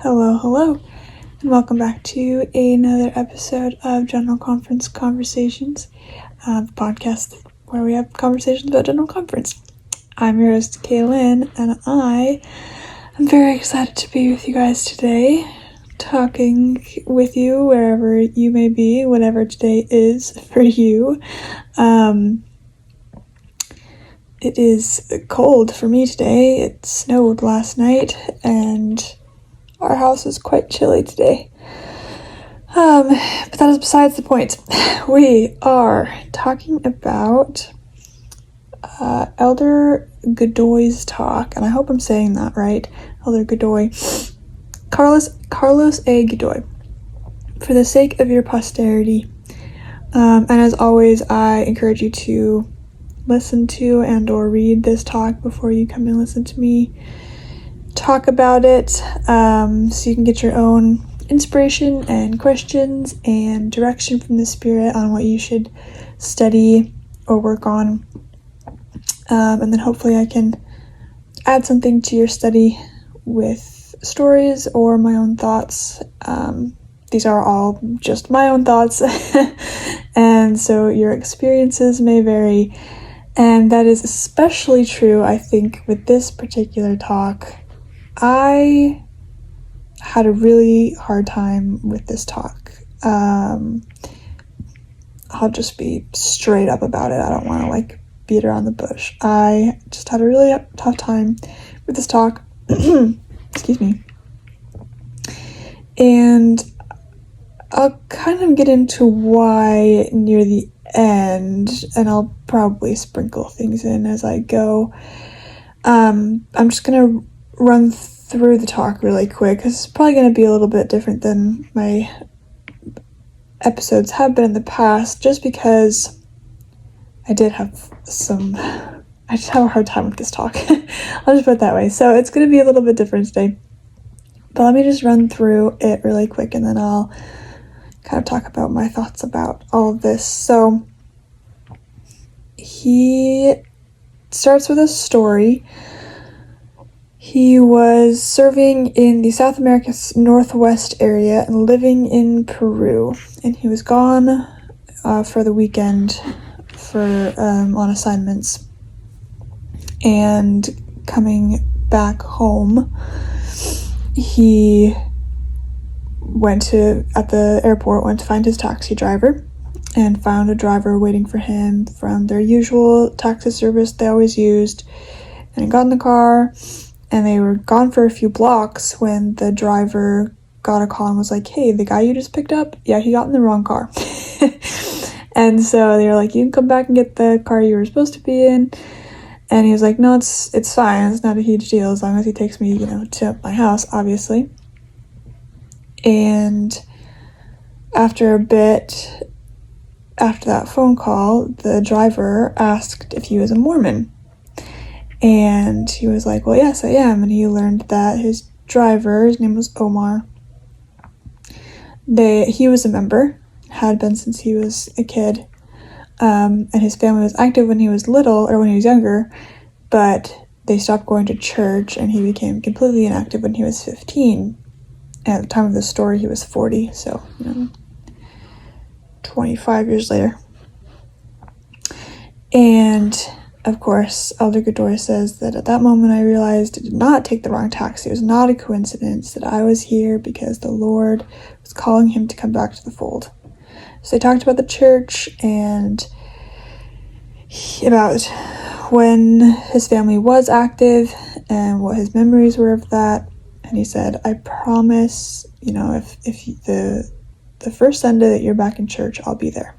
Hello, and welcome back to another episode of General Conference Conversations, the podcast where we have conversations about General Conference. I'm your host, Kaylin, and I am very excited to be with you guys today, talking with you wherever you may be, whatever today is for you. It is cold for me today. It snowed last night, and our house is quite chilly today. But that is besides the point. We are talking about Elder Godoy's talk, and I hope I'm saying that right. Elder Godoy. Carlos A. Godoy. For the Sake of Your Posterity. And as always, I encourage you to listen to and or read this talk before you come and listen to me talk about it, so you can get your own inspiration and questions and direction from the Spirit on what you should study or work on, and then hopefully I can add something to your study with stories or my own thoughts. These are all just my own thoughts and so your experiences may vary, and that is especially true, I think, with this particular talk. I had a really hard time with this talk. I'll just be straight up about it. I don't want to beat around the bush. I just had a really tough time with this talk. Excuse me. And I'll kind of get into why near the end, and I'll probably sprinkle things in as I go. I'm just going to run through the talk really quick because it's probably going to be a little bit different than my episodes have been in the past, just because I just have a hard time with this talk. I'll just put it that way. So it's going to be a little bit different today, but let me just run through it really quick and then I'll kind of talk about my thoughts about all of this. So he starts with a story. He was serving in the South America's Northwest area and living in Peru, and he was gone for the weekend on assignments, and coming back home, he went to find his taxi driver and found a driver waiting for him from their usual taxi service they always used, and he got in the car. And they were gone for a few blocks when the driver got a call and was like, "Hey, the guy you just picked up, yeah, he got in the wrong car." And so they were like, "You can come back and get the car you were supposed to be in." And he was like, "No, it's fine. It's not a huge deal as long as he takes me, to my house, obviously." And after a bit, after that phone call, the driver asked if he was a Mormon. And he was like, "Well, yes, I am." And he learned that his driver, his name was Omar, he was a member, had been since he was a kid, and his family was active when he was younger, but they stopped going to church and he became completely inactive when he was 15. And at the time of the story, he was 40, so 25 years later. And of course, Elder Godoy says that at that moment I realized I did not take the wrong taxi. It was not a coincidence that I was here because the Lord was calling him to come back to the fold. So they talked about the church and about when his family was active and what his memories were of that. And he said, "I promise, if the first Sunday that you're back in church, I'll be there."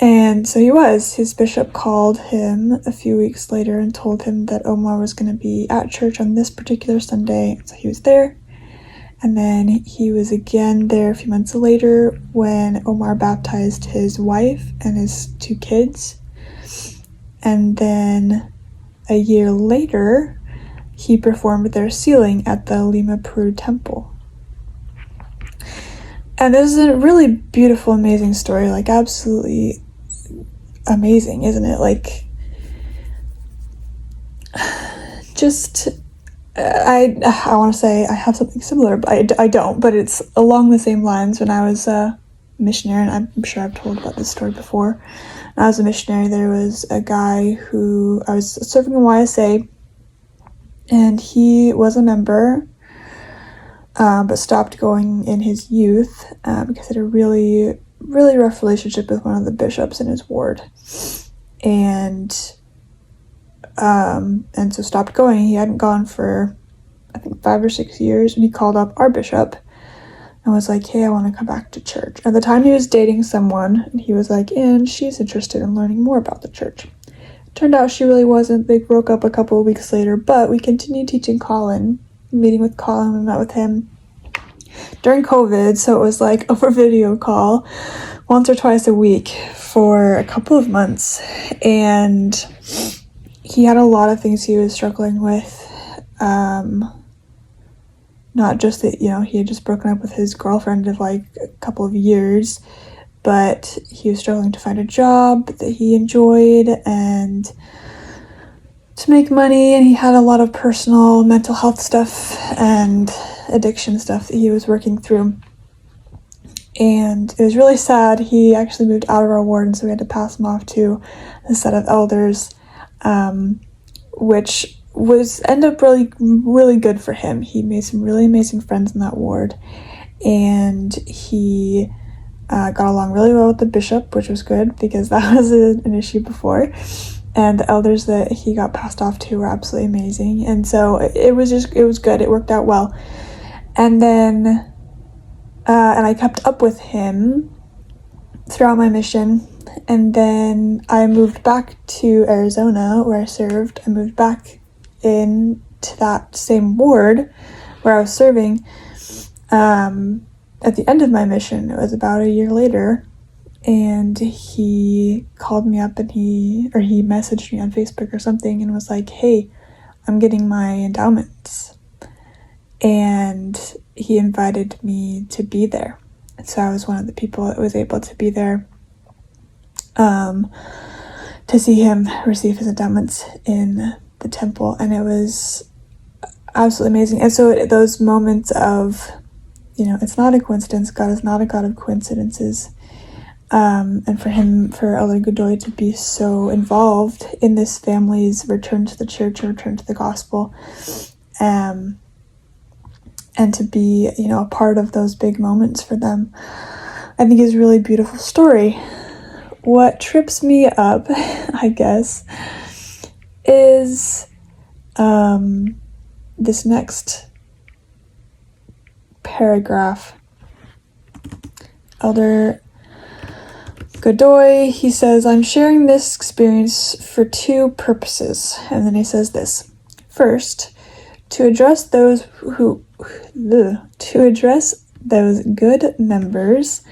And so he was. His bishop called him a few weeks later and told him that Omar was going to be at church on this particular Sunday. So he was there. And then he was again there a few months later when Omar baptized his wife and his 2 kids. And then a year later, he performed their sealing at the Lima, Peru temple. And this is a really beautiful, amazing story, absolutely amazing, isn't it? Just I want to say I have something similar, but I don't. But it's along the same lines. When I was a missionary, and I'm sure I've told about this story before. When I was a missionary, there was a guy who I was serving in YSA, and he was a member, but stopped going in his youth because he had a really, really rough relationship with one of the bishops in his ward, and so stopped going. He hadn't gone for, I think, 5 or 6 years, and he called up our bishop and was like, hey, I want to come back to church. At the time, he was dating someone, and he was like, and she's interested in learning more about the church. Turned out she really wasn't. They broke up a couple of weeks later, but we continued teaching Colin, meeting with Colin. We met with him during COVID, so it was like over video call once or twice a week for a couple of months, and he had a lot of things he was struggling with. Not just that, he had just broken up with his girlfriend of like a couple of years, but he was struggling to find a job that he enjoyed and to make money, and he had a lot of personal mental health stuff and addiction stuff that he was working through. And it was really sad. He actually moved out of our ward, and so we had to pass him off to a set of elders, which ended up really, really good for him. He made some really amazing friends in that ward, and he got along really well with the bishop, which was good because that was an issue before. And the elders that he got passed off to were absolutely amazing, and so it was good. It worked out well. And then and I kept up with him throughout my mission. And then I moved back to Arizona where I served. I moved back into that same ward where I was serving at the end of my mission. It was about a year later, and he called me up and he messaged me on Facebook or something and was like, hey, I'm getting my endowments, and he invited me to be there. And so I was one of the people that was able to be there to see him receive his endowments in the temple, and it was absolutely amazing. And so those moments of, it's not a coincidence. God is not a God of coincidences. And for Elder Godoy to be so involved in this family's return to the church or return to the gospel, and to be, a part of those big moments for them, I think is a really beautiful story. What trips me up, I guess, is this next paragraph. Elder Godoy, he says, I'm sharing this experience for 2 purposes. And then he says this. First, to address those good members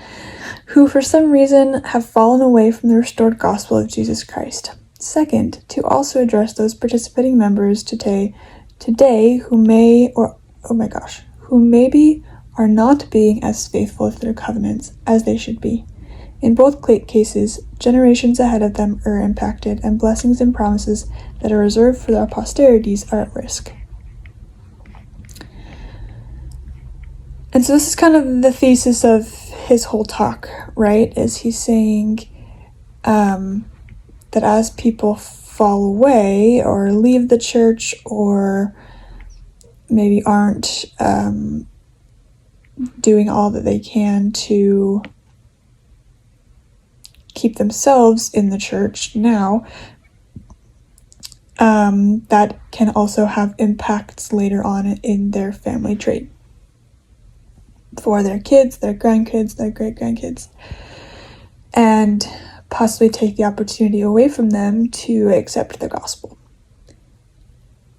who for some reason have fallen away from the restored gospel of Jesus Christ. Second, to also address those participating members today who maybe are not being as faithful to their covenants as they should be. In both cases, generations ahead of them are impacted, and blessings and promises that are reserved for their posterities are at risk. And so this is kind of the thesis of his whole talk, right? Is he's saying that as people fall away or leave the church or maybe aren't doing all that they can to keep themselves in the church now, that can also have impacts later on in their family tree for their kids, their grandkids, their great-grandkids, and possibly take the opportunity away from them to accept the gospel.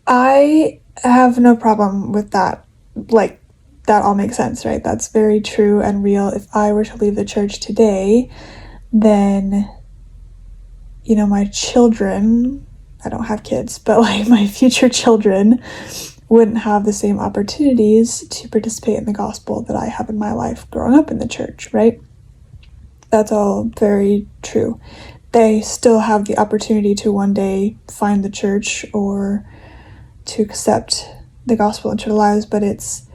I have no problem with that. Like, that all makes sense, right? That's very true and real. If I were to leave the church today, then, my children, I don't have kids, but like my future children wouldn't have the same opportunities to participate in the gospel that I have in my life growing up in the church, right? That's all very true. They still have the opportunity to one day find the church or to accept the gospel into their lives, but it's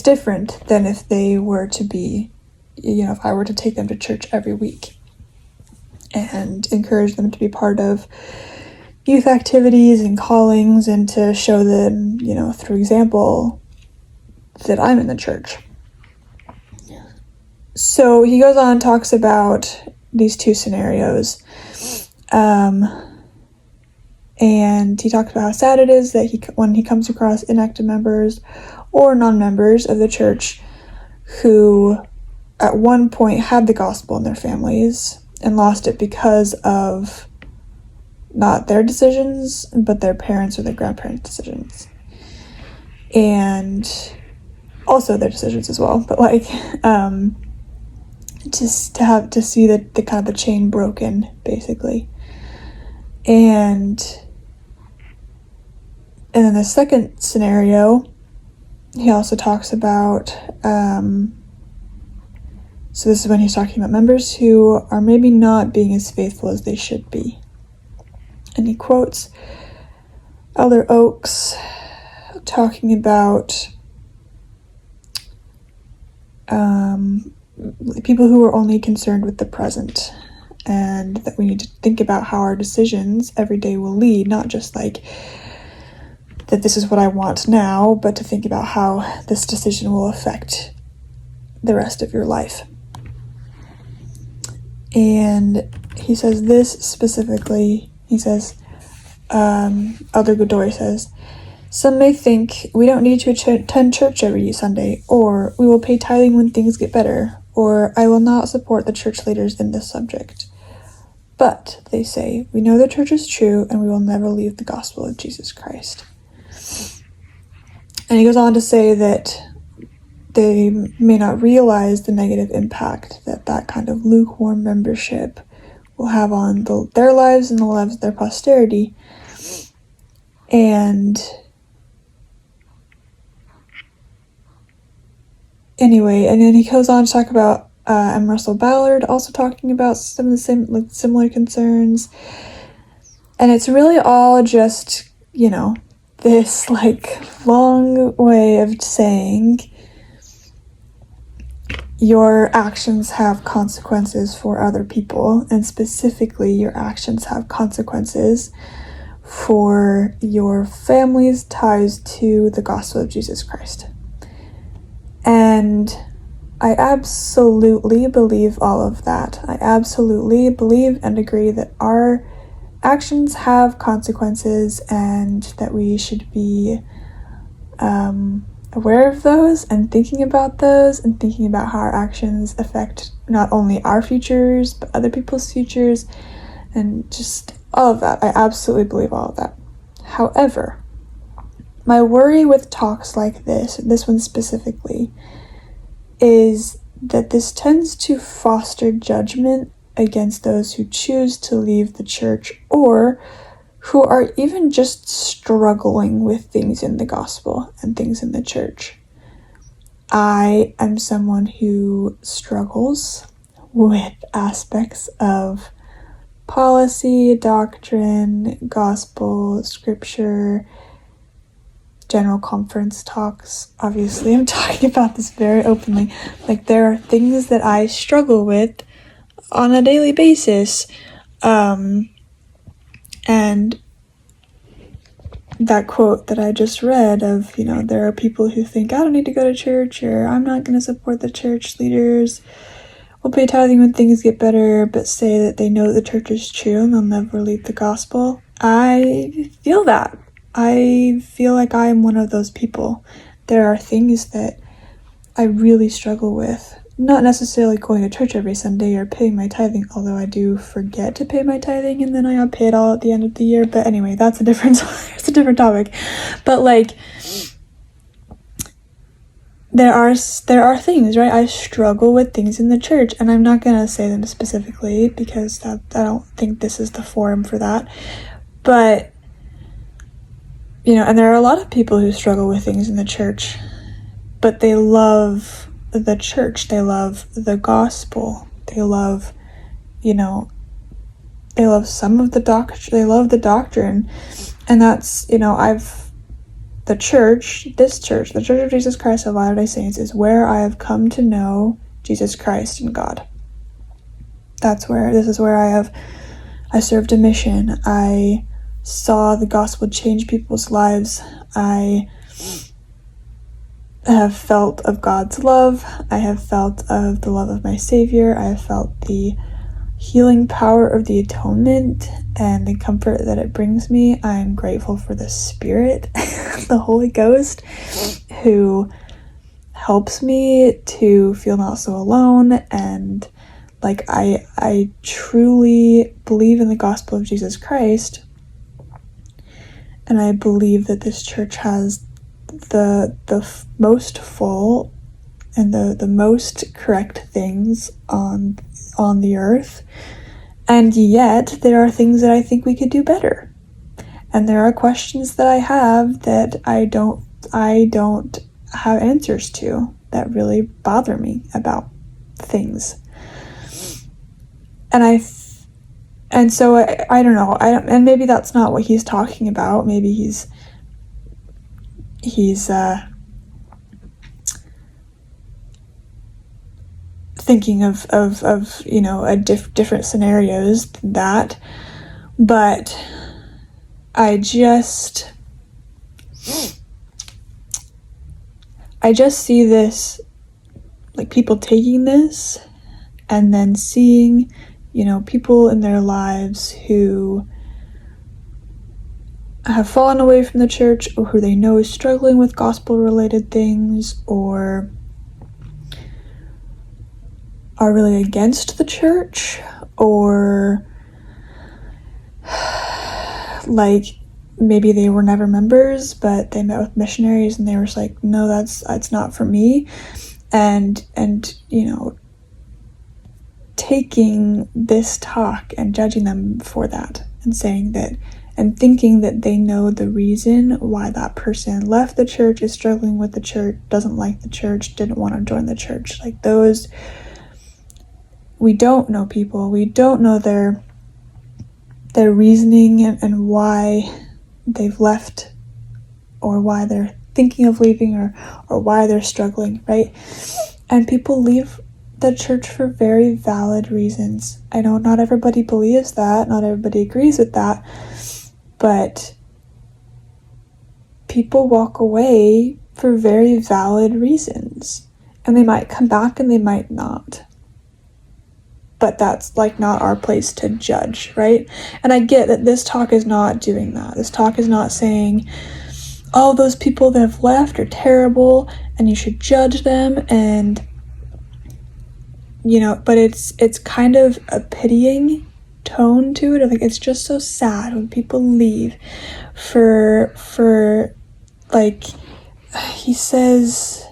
different than if they were to be, if I were to take them to church every week and encourage them to be part of youth activities and callings, and to show them, through example, that I'm in the church. So he goes on and talks about these two scenarios. And he talks about how sad it is that when he comes across inactive members or non-members of the church who at one point had the gospel in their families and lost it because of not their decisions, but their parents or their grandparents' decisions. And also their decisions as well. But just to see the kind of the chain broken, basically. And then the second scenario, he also talks about, so this is when he's talking about members who are maybe not being as faithful as they should be. And he quotes Elder Oaks talking about people who are only concerned with the present, and that we need to think about how our decisions every day will lead, not just that this is what I want now, but to think about how this decision will affect the rest of your life. And he says this specifically, Elder Godoy says, "Some may think we don't need to attend church every Sunday, or we will pay tithing when things get better, or I will not support the church leaders in this subject. But, they say, we know the church is true and we will never leave the gospel of Jesus Christ." And he goes on to say that they may not realize the negative impact that kind of lukewarm membership will have on their lives and the lives of their posterity. And anyway, and then he goes on to talk about M. Russell Ballard also talking about some of the same similar concerns. And it's really all just, this long way of saying your actions have consequences for other people, and specifically your actions have consequences for your family's ties to the gospel of Jesus Christ. And I absolutely believe all of that. I absolutely believe and agree that our actions have consequences, and that we should be aware of those and thinking about those, and thinking about how our actions affect not only our futures but other people's futures, and just all of that. I absolutely believe all of that. However, my worry with talks like this one specifically, is that this tends to foster judgment against those who choose to leave the church, or who are even just struggling with things in the gospel and things in the church. I am someone who struggles with aspects of policy, doctrine, gospel, scripture, general conference talks. Obviously, I'm talking about this very openly. There are things that I struggle with on a daily basis. And that quote that I just read of, there are people who think, I don't need to go to church, or I'm not going to support the church leaders. We'll pay tithing when things get better, but say that they know the church is true and they'll never leave the gospel. I feel that. I feel like I am one of those people. There are things that I really struggle with. Not necessarily going to church every Sunday or paying my tithing, although I do forget to pay my tithing and then I pay it all at the end of the year. But anyway, that's a different topic. But there are things, right? I struggle with things in the church, and I'm not gonna say them specifically because I don't think this is the forum for that. But and there are a lot of people who struggle with things in the church, but they love the church, they love the gospel, they love some of the doctrine, they love the doctrine. And that's, I've the church, this church, the Church of Jesus Christ of Latter-day Saints, is where I have come to know Jesus Christ and God. This is where I served a mission. I saw the gospel change people's lives. I have felt of God's love. I have felt of the love of my Savior. I have felt the healing power of the atonement and the comfort that it brings me. I'm grateful for the Spirit, the Holy Ghost, who helps me to feel not so alone. And like, I truly believe in the gospel of Jesus Christ, and I believe that this church has the most full and the most correct things on the earth, and yet there are things that I think we could do better, and there are questions that I have that I don't have answers to, that really bother me about things. And so I don't know, and maybe that's not what he's talking about. Maybe he's thinking of different scenarios than that, but I just see this, like, people taking this and then seeing, people in their lives who have fallen away from the church, or who they know is struggling with gospel-related things, or are really against the church, or like maybe they were never members, but they met with missionaries and they were just like, no, that's not for me, and taking this talk and judging them for that, and saying that, and thinking that they know the reason why that person left the church, is struggling with the church, doesn't like the church, didn't want to join the church. Like, those, we don't know people. We don't know their reasoning and why they've left, or why they're thinking of leaving, or why they're struggling, right? And people leave the church for very valid reasons. I know not everybody believes that, not everybody agrees with that, but people walk away for very valid reasons, and they might come back and they might not. But that's like not our place to judge, right? And I get that this talk is not doing that. This talk is not saying, oh, those people that have left are terrible and you should judge them, and but it's kind of a pitying tone to it. Like, it's just so sad when people leave for like, he says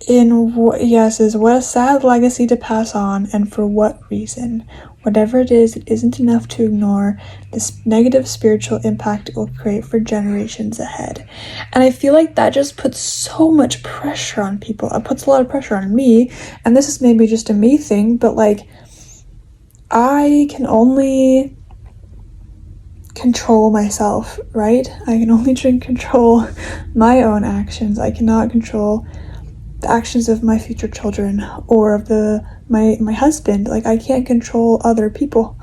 says, what a sad legacy to pass on, and for what reason? Whatever it isn't enough to ignore this negative spiritual impact it will create for generations ahead. And I feel like that just puts so much pressure on people. It puts a lot of pressure on me, and this is maybe just a me thing, but like, I can only control myself, right? I can only control my own actions. I cannot control the actions of my future children, or of my husband. Like, I can't control other people,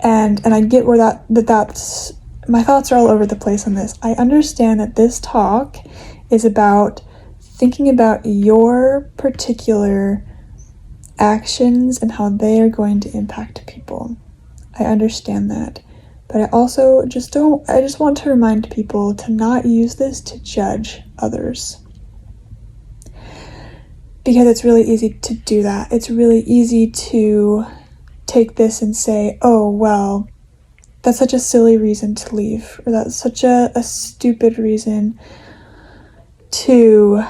and I get where that's my thoughts are all over the place on this. I understand that this talk is about thinking about your particular actions and how they are going to impact people. I understand that, but I also just want to remind people to not use this to judge others. Because it's really easy to do that. It's really easy to take this and say, oh, well, that's such a silly reason to leave, or that's such a stupid reason to,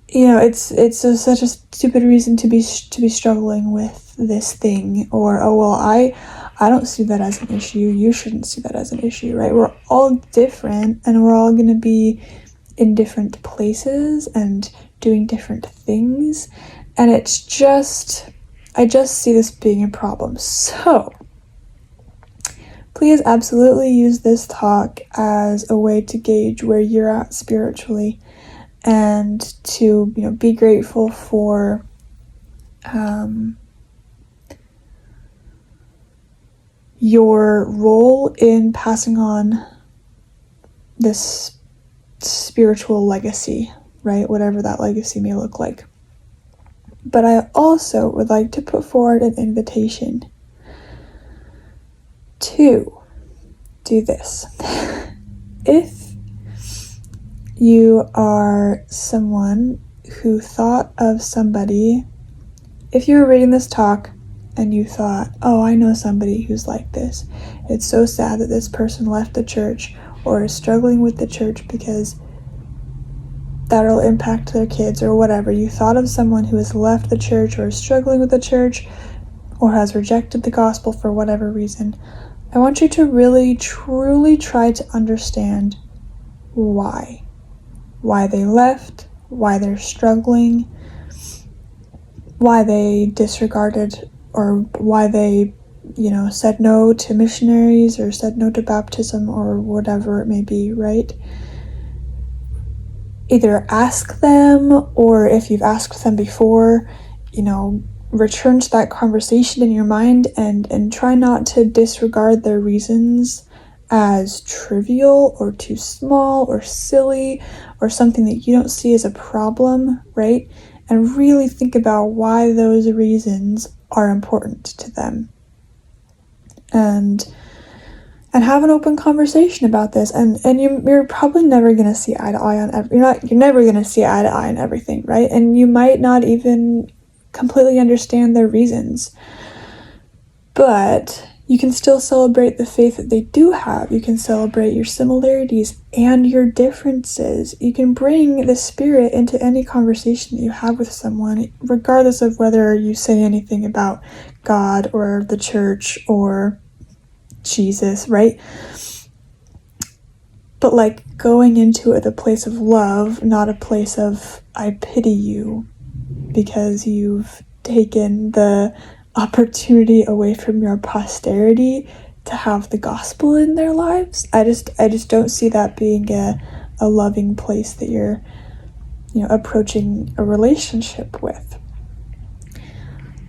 it's such a stupid reason to be struggling with this thing, or, oh, well, I don't see that as an issue, you shouldn't see that as an issue, right? We're all different, and we're all going to be in different places and doing different things, and it's just, I just see this being a problem. So please absolutely use this talk as a way to gauge where you're at spiritually, and to, be grateful for your role in passing on this spiritual legacy, right? Whatever that legacy may look like. But I also would like to put forward an invitation to do this. If you are someone who thought of somebody, if you were reading this talk and you thought, oh, I know somebody who's like this. It's so sad that this person left the church or is struggling with the church because that'll impact their kids or whatever. You thought of someone who has left the church or is struggling with the church or has rejected the gospel for whatever reason. I want you to really, truly try to understand why. Why they left, why they're struggling, why they disregarded, or why they, said no to missionaries or said no to baptism or whatever it may be, right? Either ask them, or if you've asked them before, return to that conversation in your mind and try not to disregard their reasons as trivial or too small or silly or something that you don't see as a problem, right? And really think about why those reasons are important to them. And have an open conversation about this. And you're probably never going to see eye to eye on you're never going to see eye to eye on everything, right? And you might not even completely understand their reasons. But you can still celebrate the faith that they do have. You can celebrate your similarities and your differences. You can bring the Spirit into any conversation that you have with someone, regardless of whether you say anything about God or the church or Jesus, right? But going into it a place of love, not a place of I pity you because you've taken the opportunity away from your posterity to have the gospel in their lives. I just don't see that being a loving place that you're approaching a relationship with.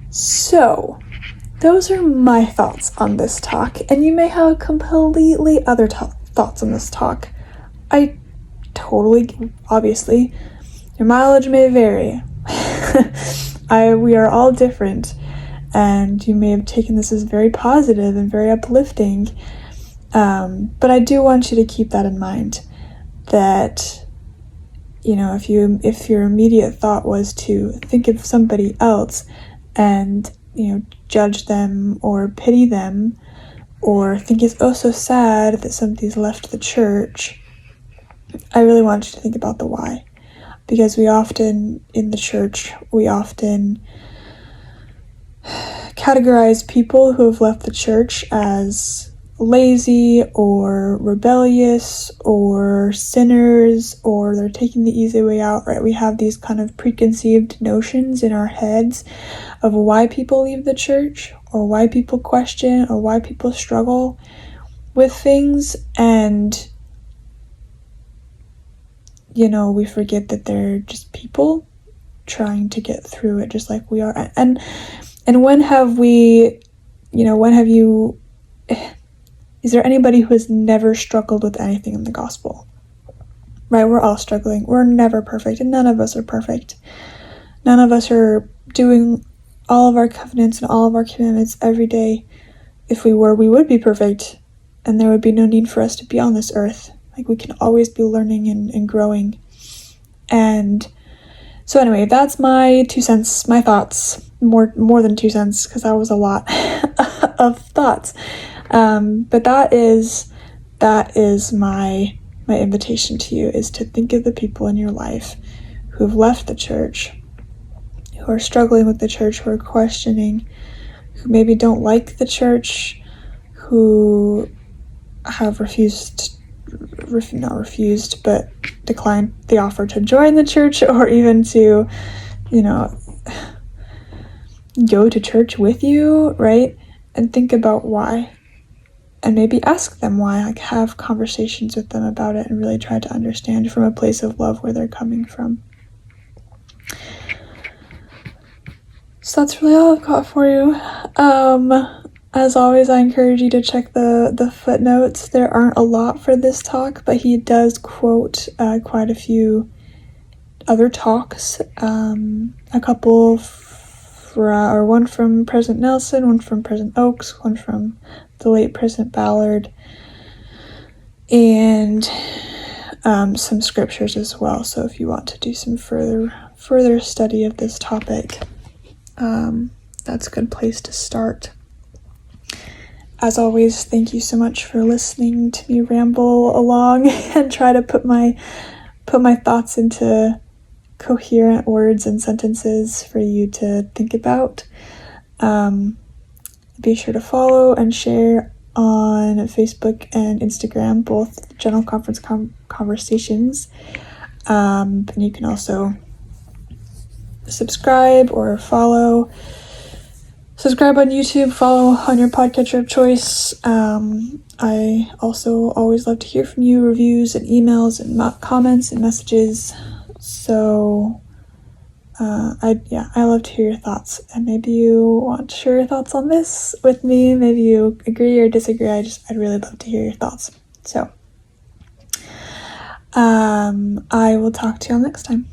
So those are my thoughts on this talk, and you may have completely other thoughts on this talk. Obviously, your mileage may vary. We are all different. And you may have taken this as very positive and very uplifting. But I do want you to keep that in mind, that, if your immediate thought was to think of somebody else and, judge them or pity them, or think it's oh so sad that somebody's left the church, I really want you to think about the why. Because in the church, we often categorize people who have left the church as lazy or rebellious or sinners, or they're taking the easy way out, right? We have these kind of preconceived notions in our heads of why people leave the church, or why people question, or why people struggle with things, and we forget that they're just people trying to get through it just like we are. And when have you, is there anybody who has never struggled with anything in the gospel? Right? We're all struggling. We're never perfect, and none of us are perfect. None of us are doing all of our covenants and all of our commandments every day. If we were, we would be perfect, and there would be no need for us to be on this earth. We can always be learning and growing. And so anyway, that's my 2 cents, my thoughts, more than 2 cents, because that was a lot of thoughts. But that is my invitation to you, is to think of the people in your life who've left the church, who are struggling with the church, who are questioning, who maybe don't like the church, who have but declined the offer to join the church, or even to, go to church with you, right? And think about why. And maybe ask them why, like have conversations with them about it and really try to understand from a place of love where they're coming from. So that's really all I've got for you. As always, I encourage you to check the footnotes. There aren't a lot for this talk, but he does quote quite a few other talks. A couple one from President Nelson, one from President Oakes, one from the late President Ballard, and some scriptures as well. So if you want to do some further study of this topic, that's a good place to start. As always, thank you so much for listening to me ramble along and try to put my thoughts into coherent words and sentences for you to think about. Be sure to follow and share on Facebook and Instagram, both General Conference Conversations. And you can also subscribe or follow. Subscribe on YouTube, follow on your podcatcher of choice. I also always love to hear from you, reviews and emails and comments and messages. So I love to hear your thoughts, and maybe you want to share your thoughts on this with me. Maybe you agree or disagree. I'd really love to hear your thoughts. So I will talk to y'all next time.